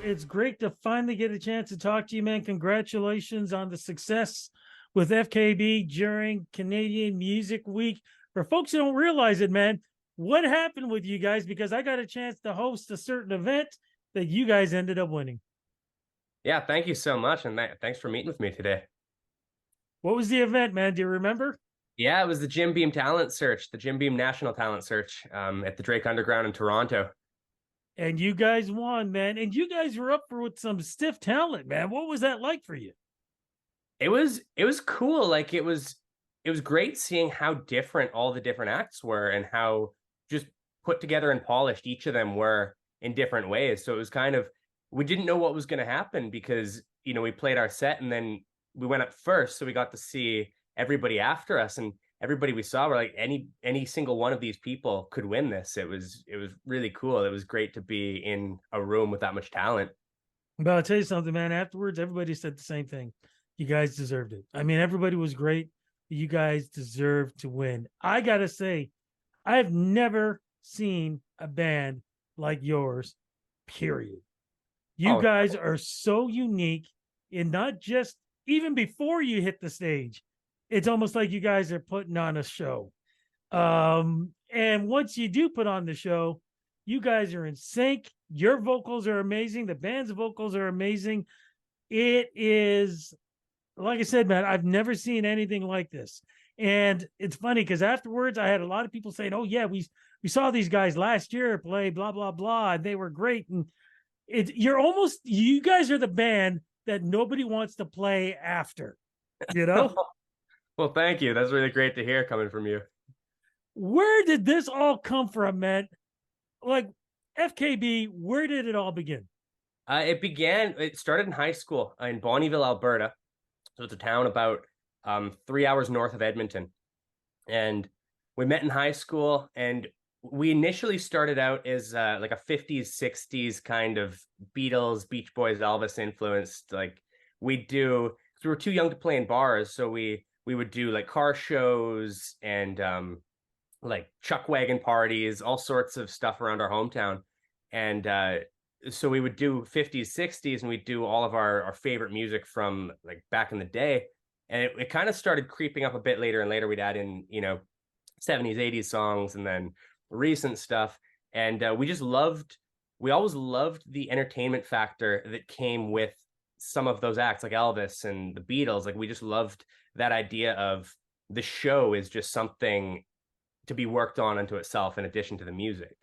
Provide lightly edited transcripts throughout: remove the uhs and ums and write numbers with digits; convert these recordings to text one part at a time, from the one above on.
It's great to finally get a chance to talk to you, man. Congratulations on the success with FKB during Canadian Music Week. For folks who don't realize it, man, what happened with you guys? Because I got a chance to host a certain event that you guys ended up winning. Yeah, thank you so much, and thanks for meeting with me today. What was the event, man? Do you remember? Yeah, it was the Jim Beam Talent Search, the Jim Beam National Talent Search, at the Drake Underground in Toronto. And you guys won, man. And you guys were up for with some stiff talent, man. What was that like for you? It was cool. It was great seeing how different all the different acts were and how just put together and polished each of them were in different ways. So it was kind of, we didn't know what was going to happen because we played our set and then we went up first, so we got to see everybody after us, and everybody we saw were like any single one of these people could win this. It was really cool. It was great to be in a room with that much talent. But I'll tell you something, man. Afterwards, everybody said the same thing. You guys deserved it. I mean, everybody was great. You guys deserved to win. I got to say, I've never seen a band like yours, period. You Oh, guys are so unique in not just even before you hit the stage, it's almost like you guys are putting on a show. And once you do put on the show, you guys are in sync. Your vocals are amazing. The band's vocals are amazing. It is, like I said, man, I've never seen anything like this. And it's funny because afterwards, I had a lot of people saying, "Oh yeah, we saw these guys last year play blah blah blah, and they were great." And you guys are the band that nobody wants to play after. You know, well, thank you. That's really great to hear coming from you. where did this all come from, man? Like FKB, where did it all begin? It started in high school in Bonnyville, Alberta. So it's a town about 3 hours north of Edmonton. And we met in high school, and we initially started out as like a 50s, 60s kind of Beatles, Beach Boys, Elvis influenced. Like we do, because we were too young to play in bars. So we would do like car shows and like chuck wagon parties, all sorts of stuff around our hometown. And so we would do 50s, 60s, and we'd do all of our favorite music from like back in the day. And it kind of started creeping up a bit later and later. We'd add in, 70s, 80s songs and then recent stuff. And we always loved the entertainment factor that came with some of those acts like Elvis and the Beatles. Like we just loved that idea of the show is just something to be worked on unto itself in addition to the music.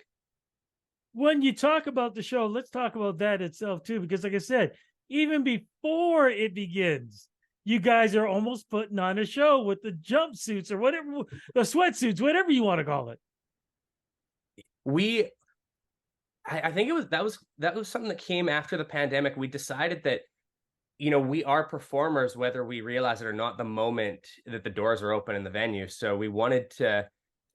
When you talk about the show, let's talk about that itself too, because like I said, even before it begins, you guys are almost putting on a show with the jumpsuits or whatever, the sweatsuits, whatever you want to call it. We I think that was something that came after the pandemic. We decided that we are performers whether we realize it or not the moment that the doors are open in the venue. So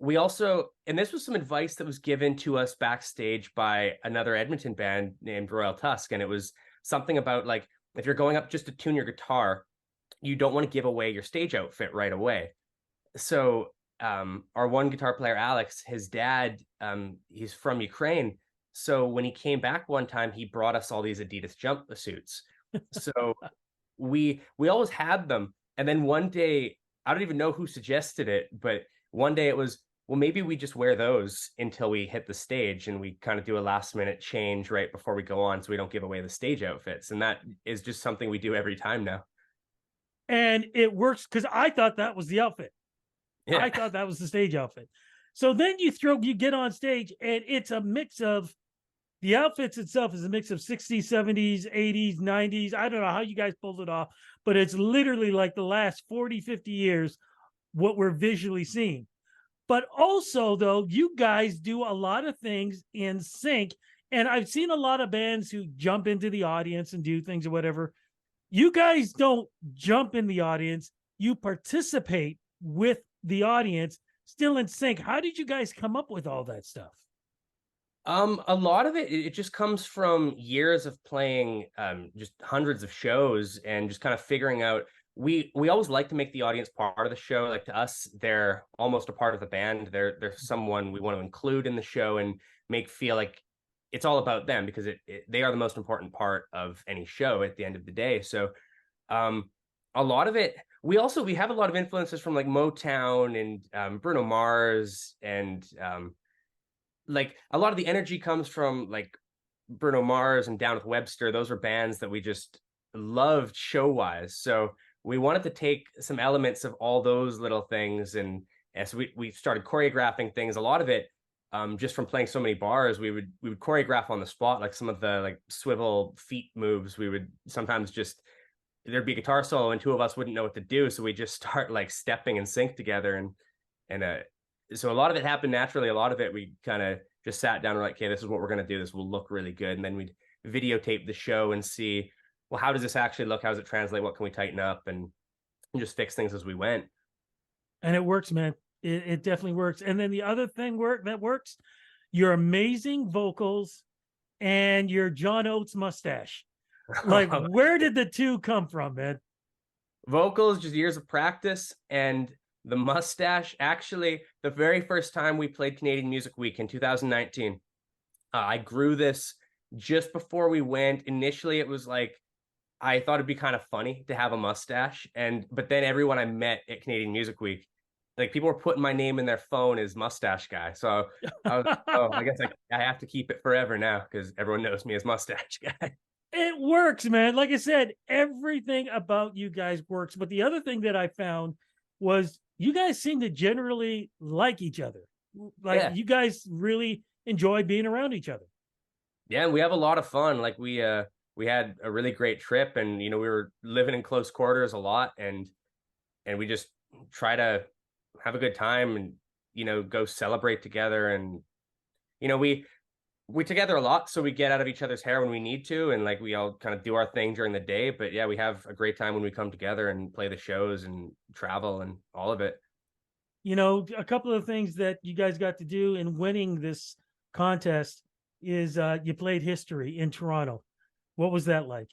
we also, and this was some advice that was given to us backstage by another Edmonton band named Royal Tusk. And it was something about like, if you're going up just to tune your guitar, you don't want to give away your stage outfit right away. So our one guitar player, Alex, his dad, he's from Ukraine. So when he came back one time, he brought us all these Adidas jumpsuits. So we always had them. And then one day, I don't even know who suggested it, but one day it was, well, maybe we just wear those until we hit the stage and we kind of do a last minute change right before we go on so we don't give away the stage outfits. And that is just something we do every time now. And it works because I thought that was the outfit. Yeah. I thought that was the stage outfit. So then you get on stage and it's a mix of the outfits itself is a mix of 60s, 70s, 80s, 90s. I don't know how you guys pulled it off, but it's literally like the last 40, 50 years what we're visually seeing. But also, though, you guys do a lot of things in sync. And I've seen a lot of bands who jump into the audience and do things or whatever. You guys don't jump in the audience. You participate with the audience, still in sync. How did you guys come up with all that stuff? A lot of it just comes from years of playing just hundreds of shows and just kind of figuring out we always like to make the audience part of the show. Like to us, they're almost a part of the band. They're someone we want to include in the show and make feel like it's all about them because they are the most important part of any show at the end of the day. So a lot of it, we have a lot of influences from like Motown and Bruno Mars, and like a lot of the energy comes from like Bruno Mars and Down with Webster. Those were bands that we just loved show wise. So we wanted to take some elements of all those little things, and so we started choreographing things. A lot of it just from playing so many bars, we would choreograph on the spot, like some of the like swivel feet moves. We would sometimes just, there'd be a guitar solo and two of us wouldn't know what to do, so we just start like stepping and sync together, and so a lot of it happened naturally. A lot of it we kind of just sat down and were like, okay, this is what we're going to do, this will look really good, and then we'd videotape the show and see, well, how does this actually look, how does it translate, what can we tighten up, and just fix things as we went. And it works, man. It definitely works. And then the other thing that works, your amazing vocals and your John Oates mustache. Like, where did the two come from, man? Vocals, just years of practice, and the mustache, actually, the very first time we played Canadian Music Week in 2019, I grew this just before we went. Initially, it was like, I thought it'd be kind of funny to have a mustache, but then everyone I met at Canadian Music Week, like people were putting my name in their phone as mustache guy. So I was, oh, I guess I have to keep it forever now because everyone knows me as mustache guy. It works, man. Like I said, everything about you guys works. But the other thing that I found was you guys seem to generally like each other. Like Yeah. you guys really enjoy being around each other. Yeah, and we have a lot of fun. Like we had a really great trip, and we were living in close quarters a lot, and we just try to have a good time, and go celebrate together, and we together a lot, so we get out of each other's hair when we need to, and like we all kind of do our thing during the day. But yeah, we have a great time when we come together and play the shows and travel and all of it. A couple of things that you guys got to do in winning this contest is you played History in Toronto. What was that like?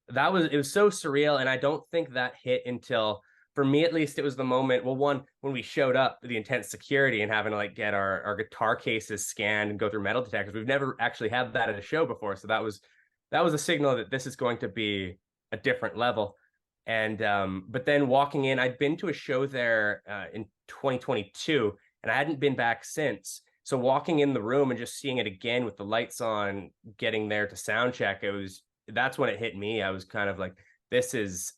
It was so surreal, and I don't think that hit until, for me at least, it was the moment, well, one, when we showed up, the intense security and having to like get our guitar cases scanned and go through metal detectors. We've never actually had that at a show before, so that was a signal that this is going to be a different level. And but then walking in, I'd been to a show there in 2022, and I hadn't been back since. So walking in the room and just seeing it again with the lights on, getting there to sound check, that's when it hit me. I was kind of like,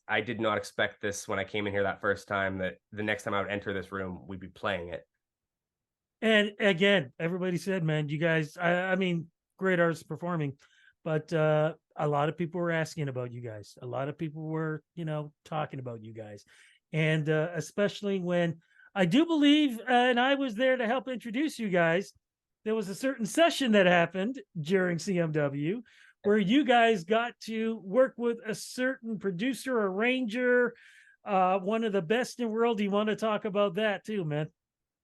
I did not expect this when I came in here that first time, that the next time I would enter this room, we'd be playing it. And again, everybody said, man, you guys, I mean, great artists performing, but a lot of people were asking about you guys. A lot of people were, talking about you guys. And especially when I do believe, and I was there to help introduce you guys, there was a certain session that happened during CMW where you guys got to work with a certain producer, arranger, one of the best in the world. Do you want to talk about that too, man?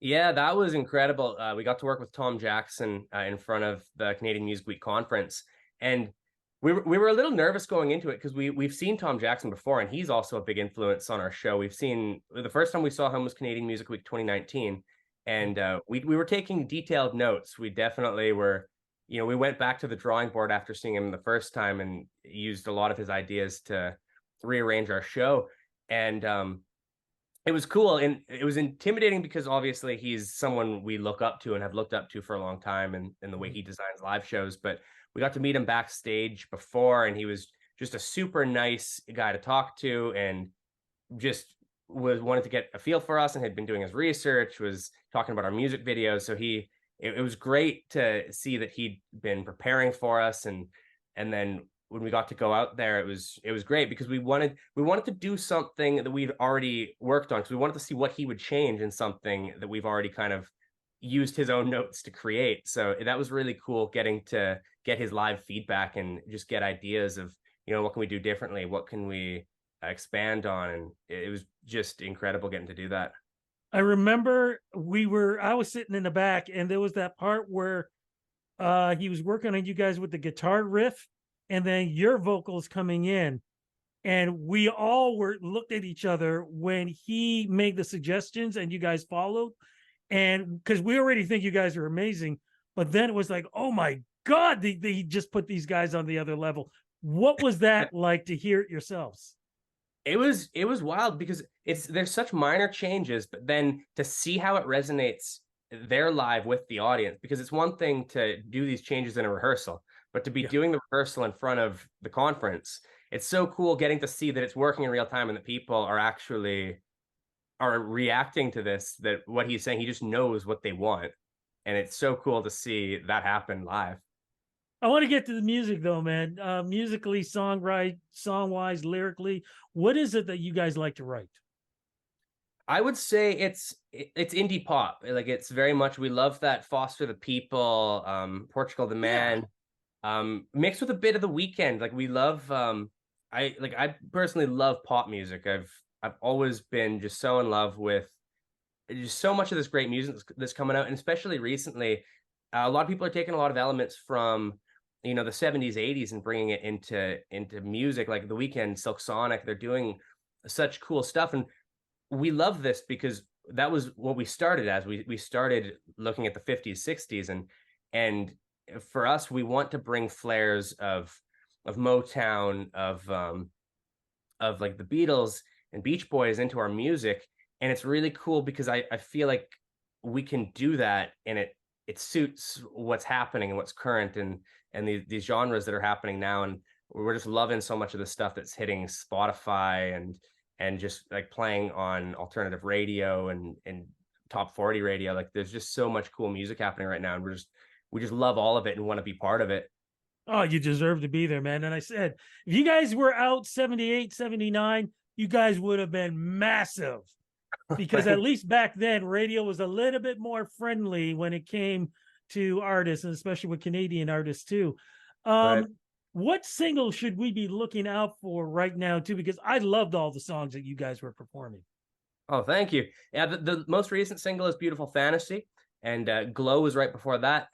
Yeah, that was incredible. We got to work with Tom Jackson in front of the Canadian Music Week conference, and we were a little nervous going into it because we've seen Tom Jackson before, and he's also a big influence on our show. We've seen, the first time we saw him was Canadian Music Week 2019, and we were taking detailed notes. We definitely were. We went back to the drawing board after seeing him the first time and used a lot of his ideas to rearrange our show. And it was cool, and it was intimidating because obviously he's someone we look up to and have looked up to for a long time, and the way he designs live shows. But we got to meet him backstage before, and he was just a super nice guy to talk to, and just wanted to get a feel for us, and had been doing his research, was talking about our music videos. So it was great to see that he'd been preparing for us, and then when we got to go out there, it was great because we wanted to do something that we'd already worked on, because we wanted to see what he would change in something that we've already kind of used his own notes to create. So that was really cool, getting to get his live feedback and just get ideas of, what can we do differently, what can we expand on, and it was just incredible getting to do that. I remember I was sitting in the back, and there was that part where he was working on you guys with the guitar riff, and then your vocals coming in, and we all looked at each other when he made the suggestions and you guys followed. And because we already think you guys are amazing, but then it was like, oh my God, they just put these guys on the other level. What was that like to hear it yourselves? It was wild because there's such minor changes, but then to see how it resonates there live with the audience, because it's one thing to do these changes in a rehearsal, but to be Yeah. doing the rehearsal in front of the conference, it's so cool getting to see that it's working in real time and that people are actually are reacting to this, that what he's saying, he just knows what they want. And it's so cool to see that happen live. I want to get to the music though, man. Musically, song wise, lyrically, what is it that you guys like to write? I would say it's indie pop. Like it's very much, we love that Foster the People, Portugal the Yeah. Man, mixed with a bit of the Weekend. Like we love I personally love pop music. I've always been just so in love with just so much of this great music that's coming out, and especially recently, a lot of people are taking a lot of elements from the 70s, 80s, and bringing it into music. Like the Weekend, Silk Sonic, they're doing such cool stuff, and we love this because that was what we started as. We started looking at the 50s, 60s, and for us, we want to bring flares of Motown, of like the Beatles and Beach Boys into our music. And it's really cool because I feel like we can do that, and it suits what's happening and what's current, and these genres that are happening now. And we're just loving so much of the stuff that's hitting Spotify and just like playing on alternative radio and top 40 radio. Like there's just so much cool music happening right now, and we just love all of it and want to be part of it. Oh, you deserve to be there, man. And I said, if you guys were out 78, 79, you guys would have been massive because at least back then, radio was a little bit more friendly when it came to artists, and especially with Canadian artists too. Right. What single should we be looking out for right now too? Because I loved all the songs that you guys were performing. Oh, thank you. Yeah, the most recent single is "Beautiful Fantasy," and "Glow" was right before that.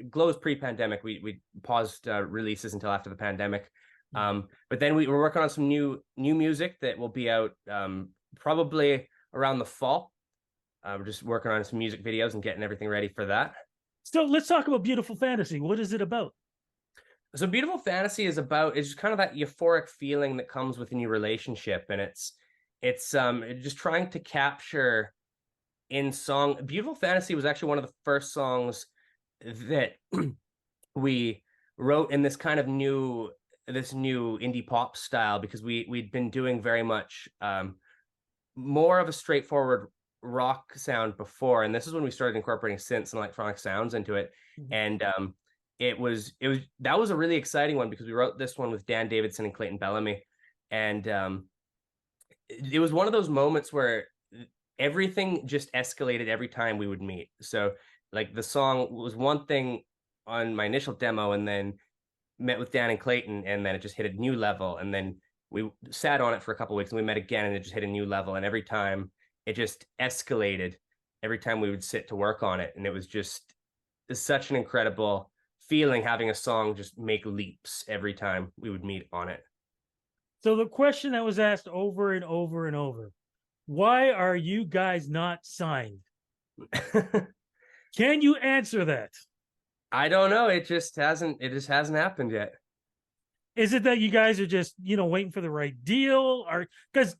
"Glow" is pre-pandemic. We paused releases until after the pandemic. But then we were working on some new music that will be out probably around the fall. We're just working on some music videos and getting everything ready for that. So let's talk about Beautiful Fantasy. What is it about? So "Beautiful Fantasy" it's just kind of that euphoric feeling that comes with a new relationship, and it's just trying to capture in song. "Beautiful Fantasy" was actually one of the first songs that we wrote in this new indie pop style, because we'd been doing very much more of a straightforward rock sound before, and this is when we started incorporating synths and electronic sounds into it. And it was that was a really exciting one because we wrote this one with Dan Davidson and Clayton Bellamy, and it was one of those moments where everything just escalated every time we would meet. So like the song was one thing on my initial demo, and then met with Dan and Clayton, and then it just hit a new level, and then we sat on it for a couple of weeks, and we met again, and it just hit a new level, and every time it just escalated every time we would sit to work on it. And it was just such an incredible feeling having a song just make leaps every time we would meet on it. So the question that was asked over and over and over, why are you guys not signed? Can you answer that? I don't know. It just hasn't happened yet. Is it that you guys are just, waiting for the right deal? Or because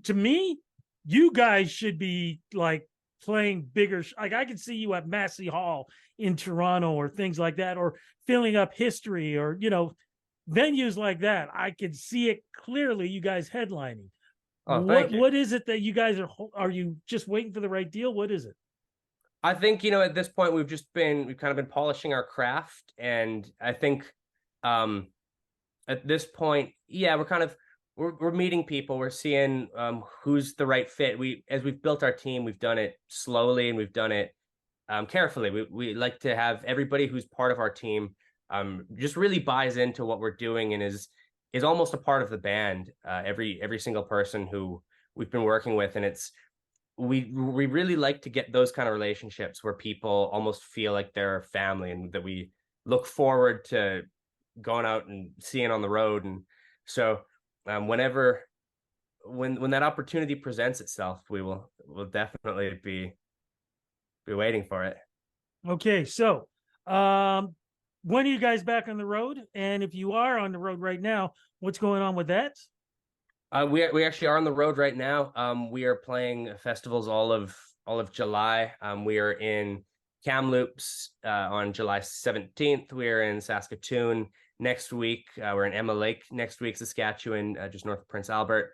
to me, you guys should be like playing bigger. Like I could see you at Massey Hall in Toronto or things like that, or filling up history, or venues like that. I could see it clearly. You guys headlining. Oh, What thank you. what is it that you guys are? Are you just waiting for the right deal? What is it? I think, at this point we've kind of been polishing our craft. And I think um at this point, yeah, we're meeting people, we're seeing who's the right fit. As we've built our team, we've done it slowly, and we've done it carefully. We like to have everybody who's part of our team just really buys into what we're doing, and is almost a part of the band. Every single person who we've been working with, and we really like to get those kind of relationships where people almost feel like they're family, and that we look forward to going out and seeing on the road. And so when that opportunity presents itself, we'll definitely be waiting for it. Okay, so um, when are you guys back on the road? And if you are on the road right now, what's going on with that? We actually are on the road right now. We are playing festivals all of July. We are in Kamloops on July 17th. We are in Saskatoon next week. We're in Emma Lake next week, Saskatchewan, just north of Prince Albert.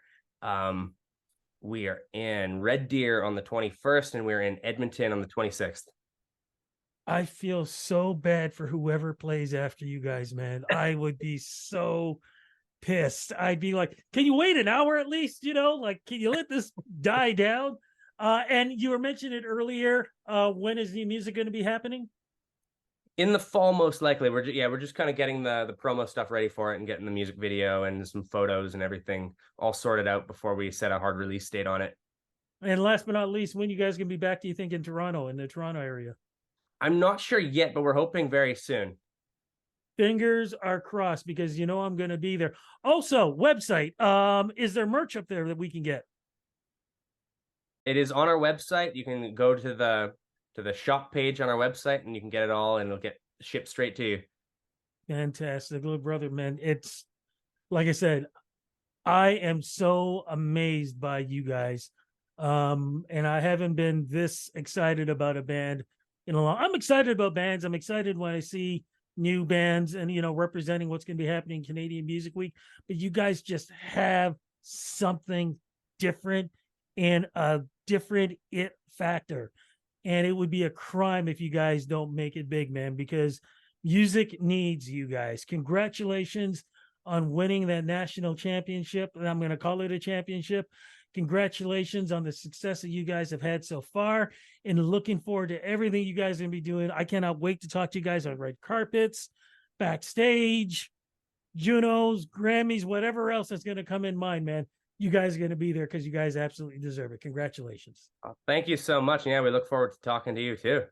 We are in Red Deer on the 21st, and we're in Edmonton on the 26th. I feel so bad for whoever plays after you guys, man. I would be so pissed. I'd be like, can you wait an hour at least? Like, can you let this die down? And you were mentioning it earlier. When is the music going to be happening? In the fall, most likely. We're just kind of getting the promo stuff ready for it and getting the music video and some photos and everything all sorted out before we set a hard release date on it. And last but not least, when you guys gonna be back, do you think, in Toronto, in the Toronto area? I'm not sure yet, but we're hoping very soon. Fingers are crossed because I'm gonna be there. Also, website. Is there merch up there that we can get? It is on our website. You can go to the shop page on our website and you can get it all and it'll get shipped straight to you. Fantastic, little brother, man. It's like I said, I am so amazed by you guys. And I haven't been this excited about a band in a long. I'm excited about bands. I'm excited when I see new bands and representing what's going to be happening in Canadian Music Week. But you guys just have something different and a different it factor. And it would be a crime if you guys don't make it big, man, because music needs you guys. Congratulations on winning that national championship. And I'm going to call it a championship. Congratulations on the success that you guys have had so far, and looking forward to everything you guys are going to be doing. I cannot wait to talk to you guys on red carpets, backstage, Junos, Grammys, whatever else that's going to come in mind, man. You guys are going to be there because you guys absolutely deserve it. Congratulations. Thank you so much. Yeah, we look forward to talking to you too.